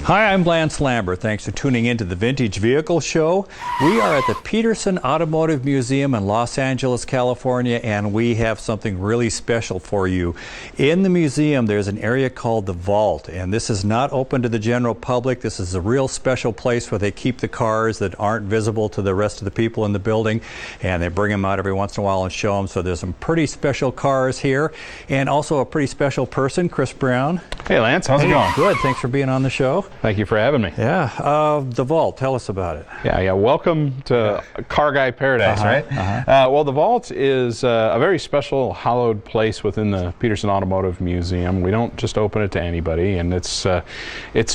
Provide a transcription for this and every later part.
Hi, I'm Lance Lambert. Thanks for tuning in to the Vintage Vehicle Show. We are at the Petersen Automotive Museum in Los Angeles, California, and we have something really special for you. In the museum, there's an area called the Vault, and this is not open to the general public. This is a real special place where they keep the cars that aren't visible to the rest of the people in the building, and they bring them out every once in a while and show them. So there's some pretty special cars here, and also a pretty special person, Chris Brown. Hey, Lance, how's it going? Good. Thanks for being on the show. Thank you for having me. Yeah. The Vault, tell us about it. Yeah. Welcome to Car Guy Paradise, right? Well, the Vault is a very special, hallowed place within the Petersen Automotive Museum. We don't just open it to anybody, and it's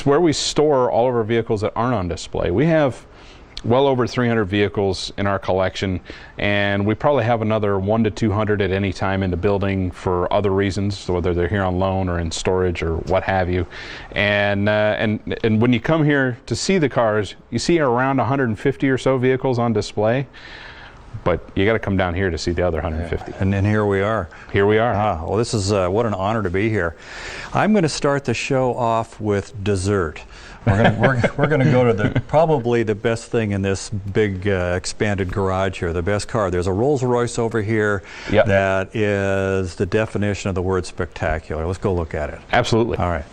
where we store all of our vehicles that aren't on display. We have well over 300 vehicles in our collection, and we probably have another 100 to 200 at any time in the building for other reasons, whether they're here on loan or in storage or what have you. And when you come here to see the cars, you see around 150 or so vehicles on display, but you got to come down here to see the other 150. And here we are. Here we are. Well, this is what an honor to be here. I'm going to start the show off with dessert. We're going to go to probably the best thing in this big expanded garage here, the best car. There's a Rolls Royce over here that is the definition of the word spectacular. Let's go look at it. Absolutely. All right.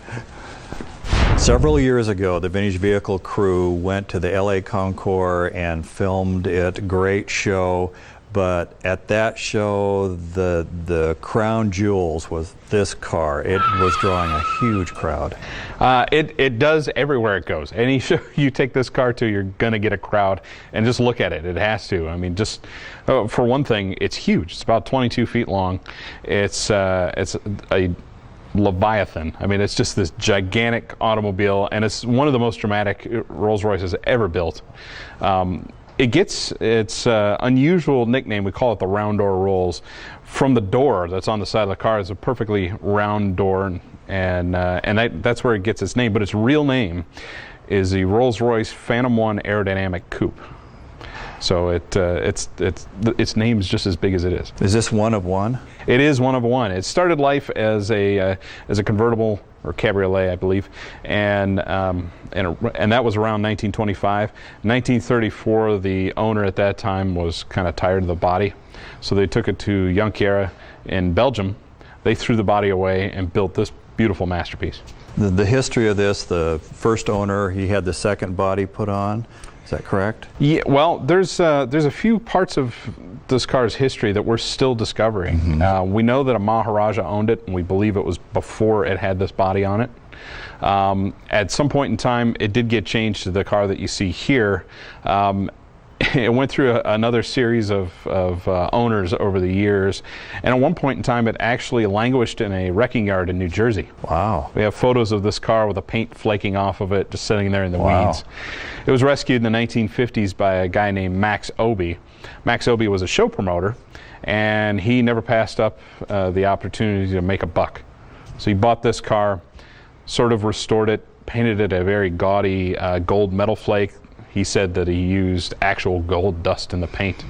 Several years ago, the Vintage Vehicle crew went to the LA Concours and filmed it. Great show. But at that show, the crown jewels was this car. It was drawing a huge crowd. It does everywhere it goes. Any show you take this car to, you're going to get a crowd. And just look at it. It has to. I mean, just for one thing, it's huge. It's about 22 feet long. It's a Leviathan. I mean, it's just this gigantic automobile, and it's one of the most dramatic Rolls Royces ever built. It gets its unusual nickname, we call it the round door Rolls, from the door that's on the side of the car. It's a perfectly round door, and that's where it gets its name. But its real name is the Rolls-Royce Phantom 1 Aerodynamic Coupe. So its name is just as big as it is. Is this one of one? It is one of one. It started life as a convertible or cabriolet, I believe, and that was around 1925. 1934, the owner at that time was kind of tired of the body, so they took it to Jonquière in Belgium. They threw the body away and built this beautiful masterpiece. The history of this: the first owner, he had the second body put on. Is that correct? Yeah, well, there's a few parts of this car's history that we're still discovering. Mm-hmm. We know that a Maharaja owned it, and we believe it was before it had this body on it. At some point in time, it did get changed to the car that you see here. It went through another series of owners over the years, and at one point in time it actually languished in a wrecking yard in New Jersey. Wow. We have photos of this car with the paint flaking off of it, just sitting there in the weeds. It was rescued in the 1950s by a guy named Max Obie. Max Obie was a show promoter, and he never passed up the opportunity to make a buck. So he bought this car, sort of restored it, painted it a very gaudy gold metal flake. He said that he used actual gold dust in the paint.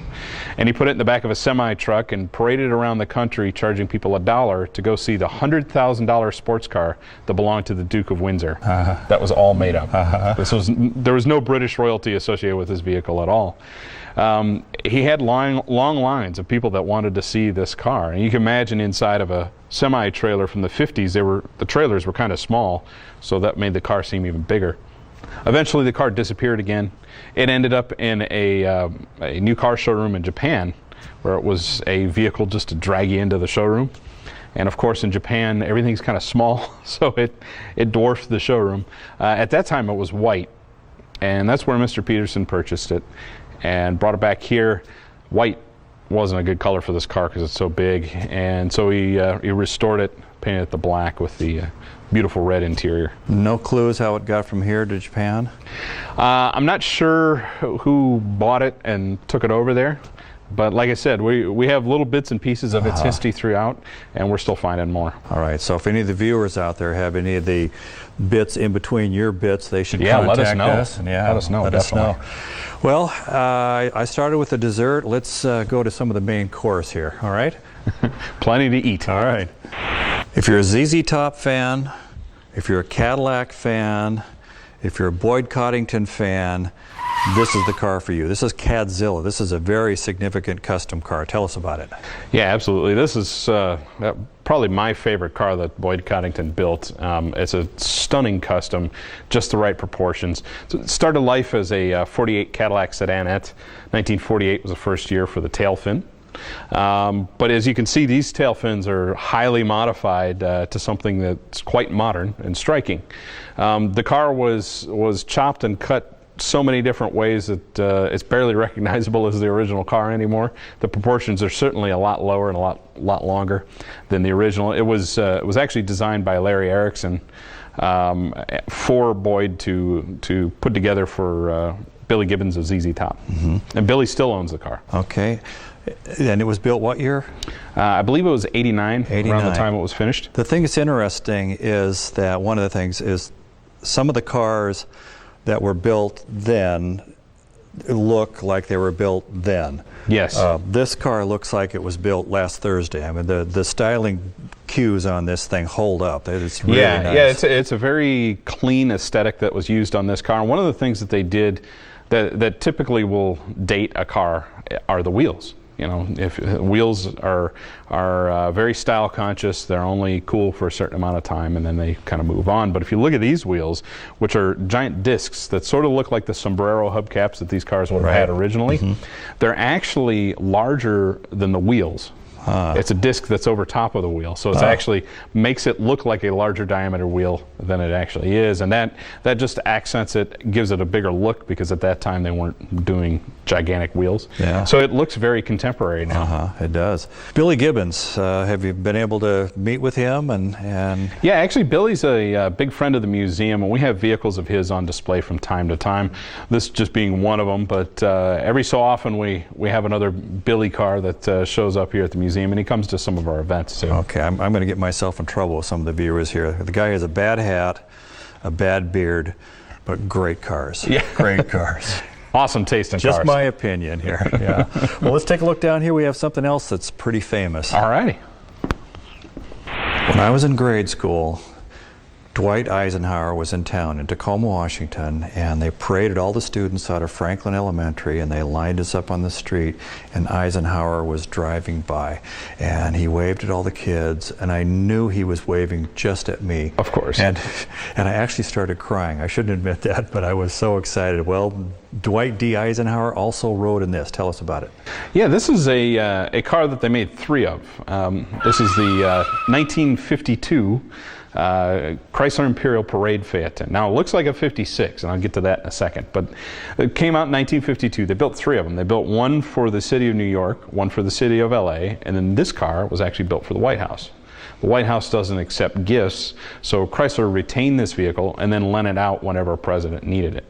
And he put it in the back of a semi-truck and paraded around the country charging people $1 to go see the $100,000 sports car that belonged to the Duke of Windsor. That was all made up. There was no British royalty associated with this vehicle at all. He had long lines of people that wanted to see this car. And you can imagine inside of a semi-trailer from the 50s, the trailers were kind of small, so that made the car seem even bigger. Eventually, the car disappeared again. It ended up in a new car showroom in Japan, where it was a vehicle just to drag you into the showroom. And of course, in Japan, everything's kind of small, so it dwarfed the showroom. At that time, it was white, and that's where Mr. Petersen purchased it and brought it back here. White wasn't a good color for this car because it's so big, and so he restored it, painted it the black with the beautiful red interior. No clues how it got from here to Japan? I'm not sure who bought it and took it over there, but like I said, we have little bits and pieces of its history throughout, and we're still finding more. All right, so if any of the viewers out there have any of the bits in between your bits, they should contact us. Let us know. Let us know. Well, I started with the dessert. Let's go to some of the main course here, all right? Plenty to eat. All right. If you're a ZZ Top fan, if you're a Cadillac fan, if you're a Boyd Coddington fan, this is the car for you. This is Cadzilla. This is a very significant custom car. Tell us about it. Yeah, absolutely. This is probably my favorite car that Boyd Coddington built. It's a stunning custom, just the right proportions. So it started life as a 48 Cadillac sedanette. 1948 was the first year for the tail fin. But as you can see, these tail fins are highly modified to something that's quite modern and striking. The car was chopped and cut so many different ways that it's barely recognizable as the original car anymore. The proportions are certainly a lot lower and a lot longer than the original. It was actually designed by Larry Erickson for Boyd to put together for Billy Gibbons of ZZ Top. And Billy still owns the car. Okay. And it was built what year? I believe it was 89, around the time it was finished. The thing that's interesting is that one of the things is some of the cars that were built then look like they were built then. Yes. This car looks like it was built last Thursday. I mean, the styling cues on this thing hold up. It's really nice. Yeah, it's a very clean aesthetic that was used on this car. And one of the things that they did that typically will date a car are the wheels. You know, if wheels are very style conscious, they're only cool for a certain amount of time and then they kind of move on. But if you look at these wheels, which are giant discs that sort of look like the sombrero hubcaps that these cars would have had originally, they're actually larger than the wheels. It's a disc that's over top of the wheel, so it actually makes it look like a larger diameter wheel than it actually is, and that just accents it, gives it a bigger look, because at that time they weren't doing gigantic wheels. Yeah. So it looks very contemporary now. It does. Billy Gibbons, have you been able to meet with him? And Yeah, actually Billy's a big friend of the museum, and we have vehicles of his on display from time to time, this just being one of them, but every so often we have another Billy car that shows up here at the museum, and he comes to some of our events too. Okay, I'm going to get myself in trouble with some of the viewers here. The guy has a bad hat, a bad beard, but great cars. Yeah. Great cars. Awesome taste in cars. Just my opinion here. Yeah. Well, let's take a look down here. We have something else that's pretty famous. All righty. When I was in grade school, Dwight Eisenhower was in town in Tacoma, Washington, and they paraded all the students out of Franklin Elementary, and they lined us up on the street, and Eisenhower was driving by, and he waved at all the kids, and I knew he was waving just at me. Of course. And I actually started crying. I shouldn't admit that, but I was so excited. Well, Dwight D. Eisenhower also rode in this. Tell us about it. Yeah, this is a car that they made three of. This is the 1952 Chrysler Imperial Parade Phaeton. Now it looks like a 56, and I'll get to that in a second, but it came out in 1952. They built three of them. They built one for the city of New York, one for the city of LA, and then this car was actually built for the White House. The White House doesn't accept gifts, so Chrysler retained this vehicle and then lent it out whenever a president needed it.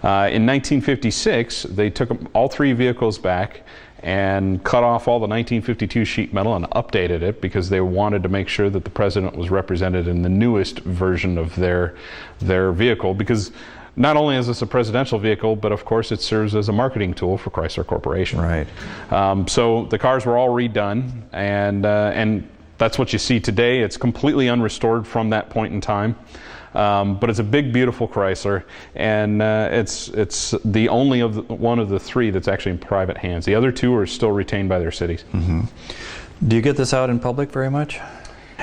In 1956, they took all three vehicles back and cut off all the 1952 sheet metal and updated it, because they wanted to make sure that the president was represented in the newest version of their vehicle, because not only is this a presidential vehicle, but of course it serves as a marketing tool for Chrysler Corporation. Right. So the cars were all redone, and that's what you see today. It's completely unrestored from that point in time. But it's a big, beautiful Chrysler, and it's the only one of the three that's actually in private hands. The other two are still retained by their cities. Do you get this out in public very much?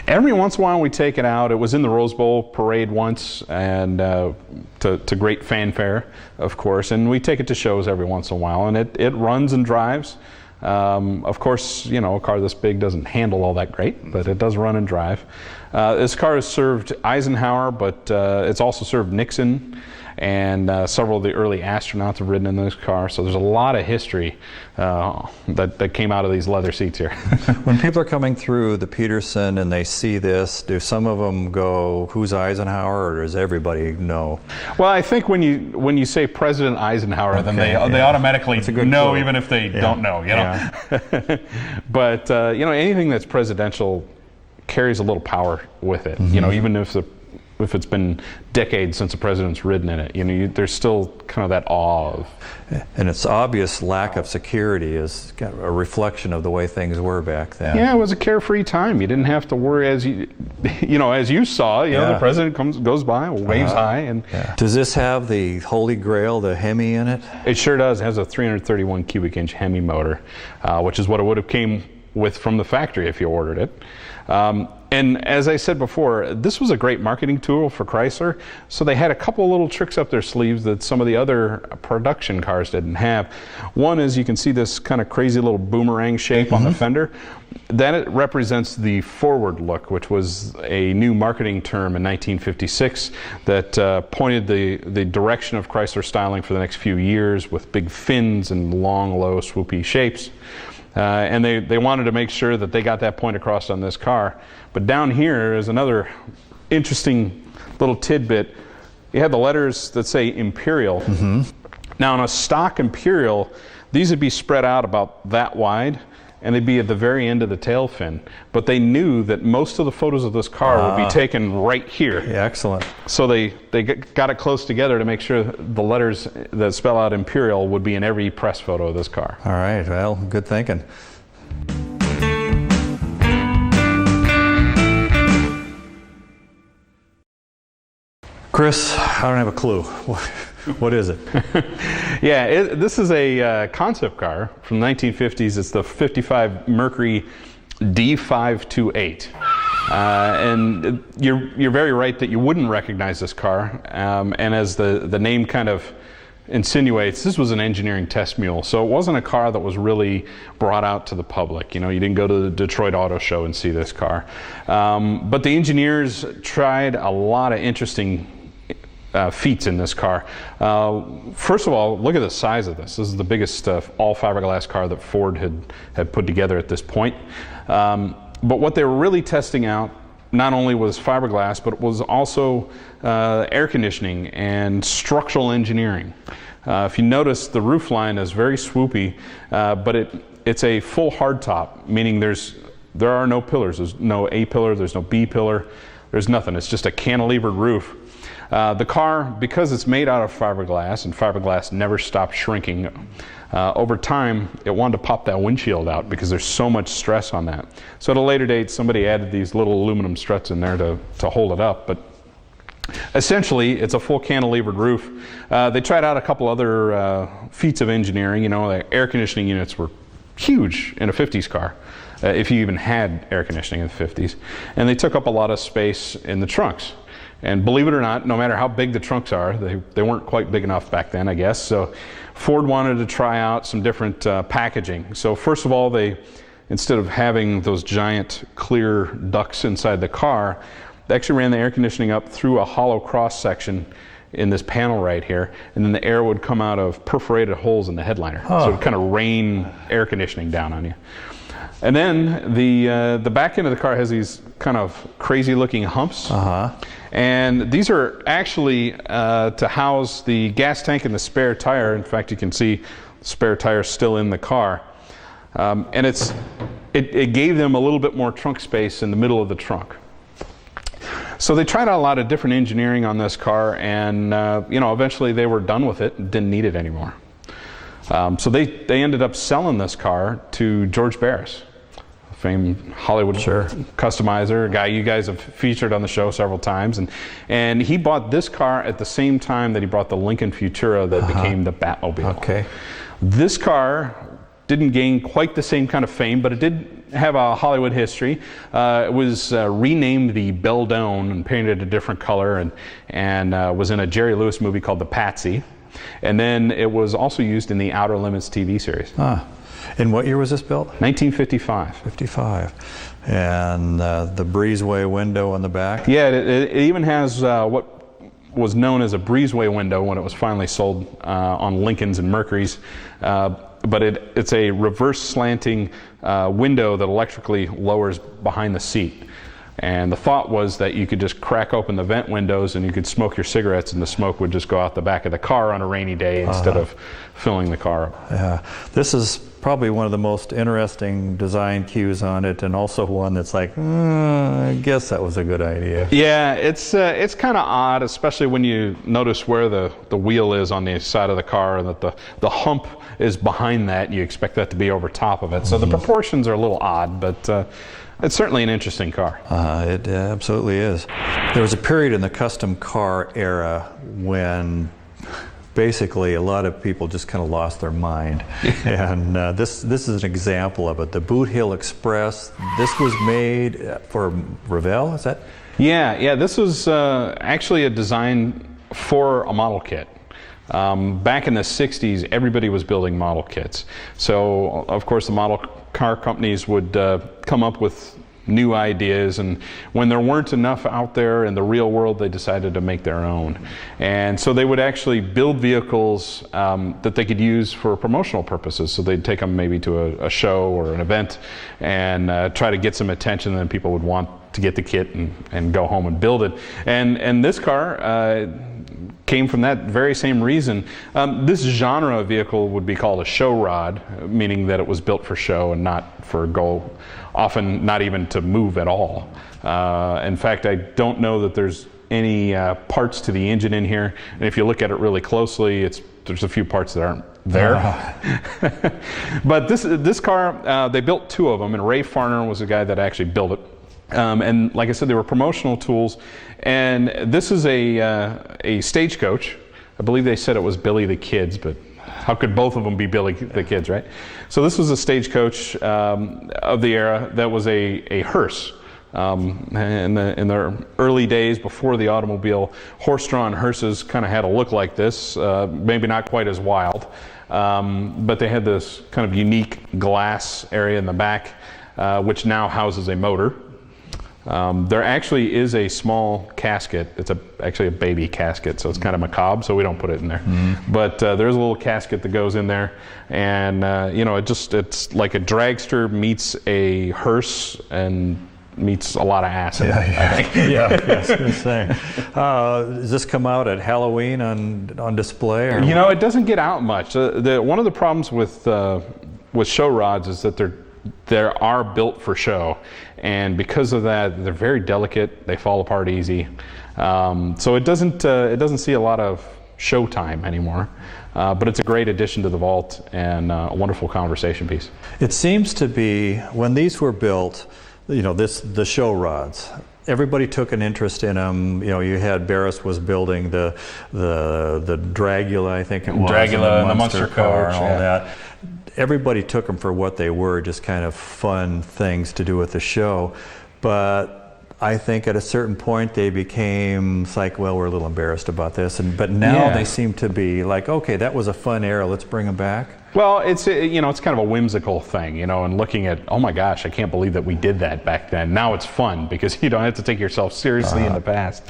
Every once in a while we take it out. It was in the Rose Bowl parade once, and to great fanfare, of course, and we take it to shows every once in a while, and it runs and drives. Of course, you know, a car this big doesn't handle all that great, but it does run and drive. This car has served Eisenhower, but it's also served Nixon, and several of the early astronauts have ridden in this car. So there's a lot of history that came out of these leather seats here. When people are coming through the Petersen and they see this, do some of them go, "Who's Eisenhower?" or does everybody know? Well, I think when you say President Eisenhower, then they automatically know, clue. Even if they don't know. You know. But you know, anything that's presidential carries a little power with it. You know, even if the if it's been decades since a president's ridden in it. You know, there's still kind of that awe of. And its obvious lack of security is kind of a reflection of the way things were back then. Yeah, it was a carefree time. You didn't have to worry, as you saw. You know, the president goes by, waves high, and. Yeah. Does this have the holy grail, the Hemi, in it? It sure does. It has a 331 cubic inch Hemi motor, which is what it would have came with from the factory if you ordered it. And as I said before, this was a great marketing tool for Chrysler, so they had a couple little tricks up their sleeves that some of the other production cars didn't have. One is, you can see this kind of crazy little boomerang shape on the fender. That it represents the forward look, which was a new marketing term in 1956 that pointed the direction of Chrysler styling for the next few years, with big fins and long, low, swoopy shapes. And they wanted to make sure that they got that point across on this car. But down here is another interesting little tidbit. You have the letters that say Imperial. Now, on a stock Imperial, these would be spread out about that wide, and they'd be at the very end of the tail fin. But they knew that most of the photos of this car would be taken right here. Yeah, excellent. So they got it close together to make sure the letters that spell out Imperial would be in every press photo of this car. All right, well, good thinking. Chris, I don't have a clue. What is it? Yeah, this is a concept car from the 1950s. It's the 55 Mercury D528. And you're very right that you wouldn't recognize this car. And as the name kind of insinuates, this was an engineering test mule. So it wasn't a car that was really brought out to the public. You know, you didn't go to the Detroit Auto Show and see this car. But the engineers tried a lot of interesting feats in this car. First of all, look at the size of this. This is the biggest all fiberglass car that Ford had put together at this point. But what they were really testing out not only was fiberglass, but it was also air conditioning and structural engineering. If you notice, the roof line is very swoopy, but it's a full hardtop, meaning there are no pillars. There's no A pillar, there's no B pillar, there's nothing. It's just a cantilevered roof. The car, because it's made out of fiberglass, and fiberglass never stopped shrinking, over time it wanted to pop that windshield out because there's so much stress on that. So at a later date, somebody added these little aluminum struts in there to hold it up. But essentially, it's a full cantilevered roof. They tried out a couple other feats of engineering. You know, the air conditioning units were huge in a 50s car, if you even had air conditioning in the 50s. And they took up a lot of space in the trunks. And believe it or not, no matter how big the trunks are, they weren't quite big enough back then, I guess. So Ford wanted to try out some different packaging. So first of all, they, instead of having those giant clear ducts inside the car, they actually ran the air conditioning up through a hollow cross section in this panel right here, and then the air would come out of perforated holes in the headliner. So it would kind of rain air conditioning down on you. And then the back end of the car has these kind of crazy looking humps. And these are actually to house the gas tank and the spare tire. In fact, you can see the spare tire still in the car. And it gave them a little bit more trunk space in the middle of the trunk. So they tried out a lot of different engineering on this car, and you know, eventually they were done with it and didn't need it anymore. So they ended up selling this car to George Barris, famed Hollywood customizer, a guy you guys have featured on the show several times, and he bought this car at the same time that he bought the Lincoln Futura that became the Batmobile. Okay. This car didn't gain quite the same kind of fame, but it did have a Hollywood history. It was renamed the Beldone and painted a different color, and was in a Jerry Lewis movie called The Patsy. And then it was also used in the Outer Limits TV series. And what year was this built? 1955. 55. And the breezeway window on the back? Yeah, it even has what was known as a breezeway window when it was finally sold on Lincolns and Mercurys. But it's a reverse slanting window that electrically lowers behind the seat. And the thought was that you could just crack open the vent windows and you could smoke your cigarettes, and the smoke would just go out the back of the car on a rainy day instead of filling the car up. Yeah. This is probably one of the most interesting design cues on it, and also one that's like, I guess that was a good idea. Yeah, it's kind of odd, especially when you notice where the wheel is on the side of the car, and that the hump is behind that. You expect that to be over top of it. So the proportions are a little odd, but it's certainly an interesting car. It absolutely is. There was a period in the custom car era when basically a lot of people just kind of lost their mind. And this is an example of it. The Boothill Express, this was made for Revell, is that? Yeah, this was actually a design for a model kit. Back in the 60s, everybody was building model kits. So, of course, the model car companies would come up with new ideas, and when there weren't enough out there in the real world, they decided to make their own. And so they would actually build vehicles that they could use for promotional purposes. So they'd take them maybe to a show or an event and try to get some attention, and then people would want to get the kit and go home and build it. And this car came from that very same reason. This genre of vehicle would be called a show rod, meaning that it was built for show and not for go, often not even to move at all. In fact, I don't know that there's any parts to the engine in here, and if you look at it really closely, there's a few parts that aren't there. But this car, they built two of them, and Ray Farner was the guy that actually built it. And like I said, they were promotional tools. And this is a stagecoach. I believe they said it was Billy the Kid's, but how could both of them be Billy the Kid's, right? So this was a stagecoach of the era that was a hearse. In the early days before the automobile, horse-drawn hearses kind of had a look like this, maybe not quite as wild, but they had this kind of unique glass area in the back, which now houses a motor. There actually is a small casket. It's actually a baby casket, so it's kind of macabre, so we don't put it in there. But there's a little casket that goes in there, and it's like a dragster meets a hearse and meets a lot of ass in it, I think. Yes, I was saying. Does this come out at Halloween on display? Or? It doesn't get out much. One of the problems with show rods is that they are built for show, and because of that, they're very delicate. They fall apart easy, so it doesn't see a lot of show time anymore. But it's a great addition to the vault and a wonderful conversation piece. It seems to be when these were built, the show rods. Everybody took an interest in them. You had Barris was building the Dragula, I think it was, Dragula and the Munster car coach, and all that. Everybody took them for what they were, just kind of fun things to do with the show. But I think at a certain point they became like, well, we're a little embarrassed about this, but now they seem to be like, okay, that was a fun era, let's bring them back. Well, it's kind of a whimsical thing, and looking at, oh my gosh, I can't believe that we did that back then. Now it's fun because you don't have to take yourself seriously in the past.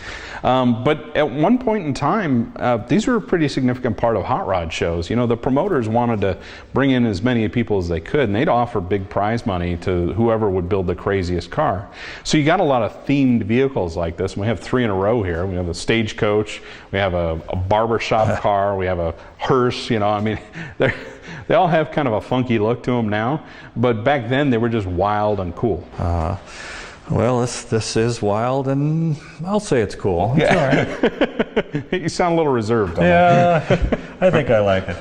But at one point in time, these were a pretty significant part of hot rod shows. The promoters wanted to bring in as many people as they could, and they'd offer big prize money to whoever would build the craziest car. So you got a lot of themed vehicles like this, and we have 3 in a row here. We have a stagecoach, we have a barbershop car, we have a hearse, they all have kind of a funky look to them now, but back then they were just wild and cool. Well, this is wild, and I'll say it's cool. It's all right. You sound a little reserved on that. I think I like it.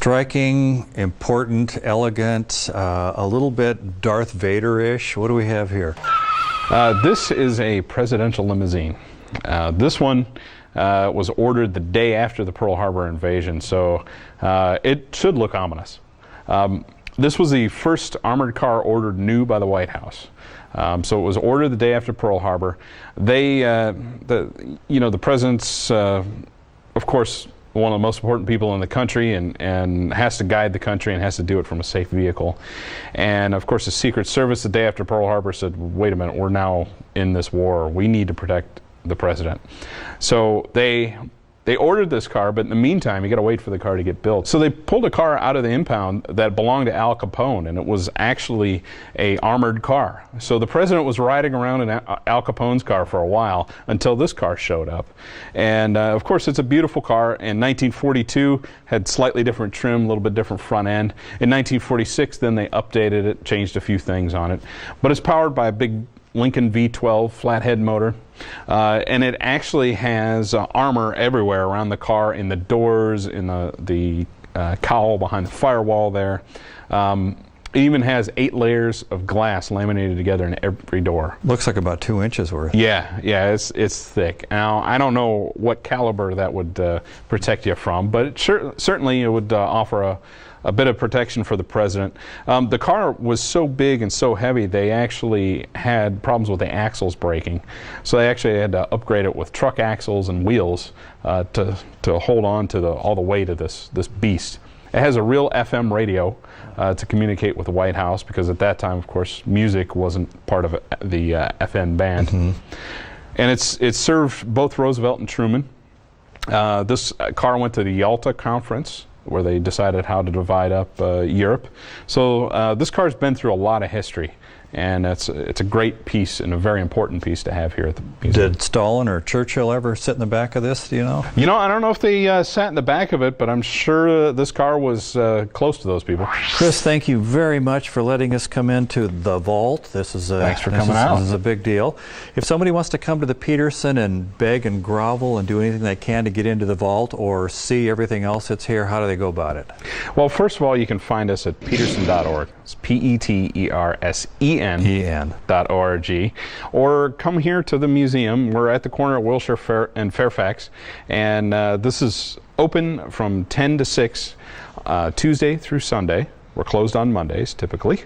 Striking, important, elegant, a little bit Darth Vader-ish. What do we have here? This is a presidential limousine. This one was ordered the day after the Pearl Harbor invasion, so it should look ominous. This was the first armored car ordered new by the White House. So it was ordered the day after Pearl Harbor. They, the president's, of course, one of the most important people in the country, and has to guide the country and has to do it from a safe vehicle. And of course, the Secret Service the day after Pearl Harbor said, "Wait a minute, we're now in this war. We need to protect the president." So they ordered this car, but in the meantime, you got to wait for the car to get built. So they pulled a car out of the impound that belonged to Al Capone, and it was actually a armored car. So the president was riding around in Al Capone's car for a while until this car showed up. And of course, it's a beautiful car. In 1942, had slightly different trim, a little bit different front end. In 1946, then they updated it, changed a few things on it. But it's powered by a big Lincoln V12 flathead motor, and it actually has armor everywhere around the car, in the doors, in the cowl behind the firewall there. It even has 8 layers of glass laminated together in every door. Looks like about 2 inches worth. Yeah, it's thick. Now, I don't know what caliber that would protect you from, but certainly it would offer a bit of protection for the president. The car was so big and so heavy, they actually had problems with the axles breaking. So they actually had to upgrade it with truck axles and wheels to hold on to all the weight of this beast. It has a real FM radio to communicate with the White House, because at that time, of course, music wasn't part of the FM band. Mm-hmm. And it served both Roosevelt and Truman. This car went to the Yalta Conference, where they decided how to divide up Europe. So this car's been through a lot of history, and it's a great piece and a very important piece to have here at the museum. Did Stalin or Churchill ever sit in the back of this, do you know? You know, I don't know if they sat in the back of it, but I'm sure this car was close to those people. Chris, thank you very much for letting us come into the vault. Thanks for coming out. This is a big deal. If somebody wants to come to the Petersen and beg and grovel and do anything they can to get into the vault or see everything else that's here, how do they go about it? Well, first of all, you can find us at petersen.org. It's petersen.org. Or come here to the museum. We're at the corner of Wilshire and Fairfax, and this is open from 10 to 6 Tuesday through Sunday. We're closed on Mondays typically.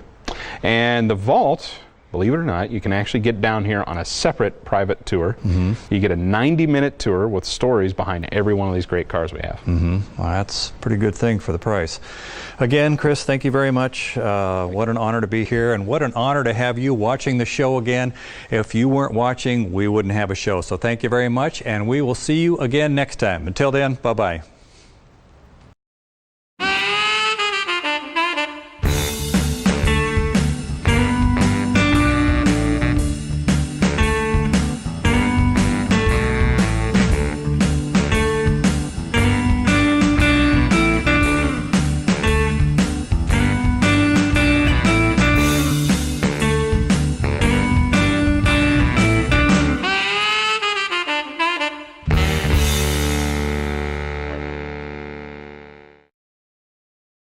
And the vault, believe it or not, you can actually get down here on a separate private tour. Mm-hmm. You get a 90-minute tour with stories behind every one of these great cars we have. Mm-hmm. Well, that's a pretty good thing for the price. Again, Chris, thank you very much. What an honor to be here, and what an honor to have you watching the show again. If you weren't watching, we wouldn't have a show. So thank you very much, and we will see you again next time. Until then, bye-bye.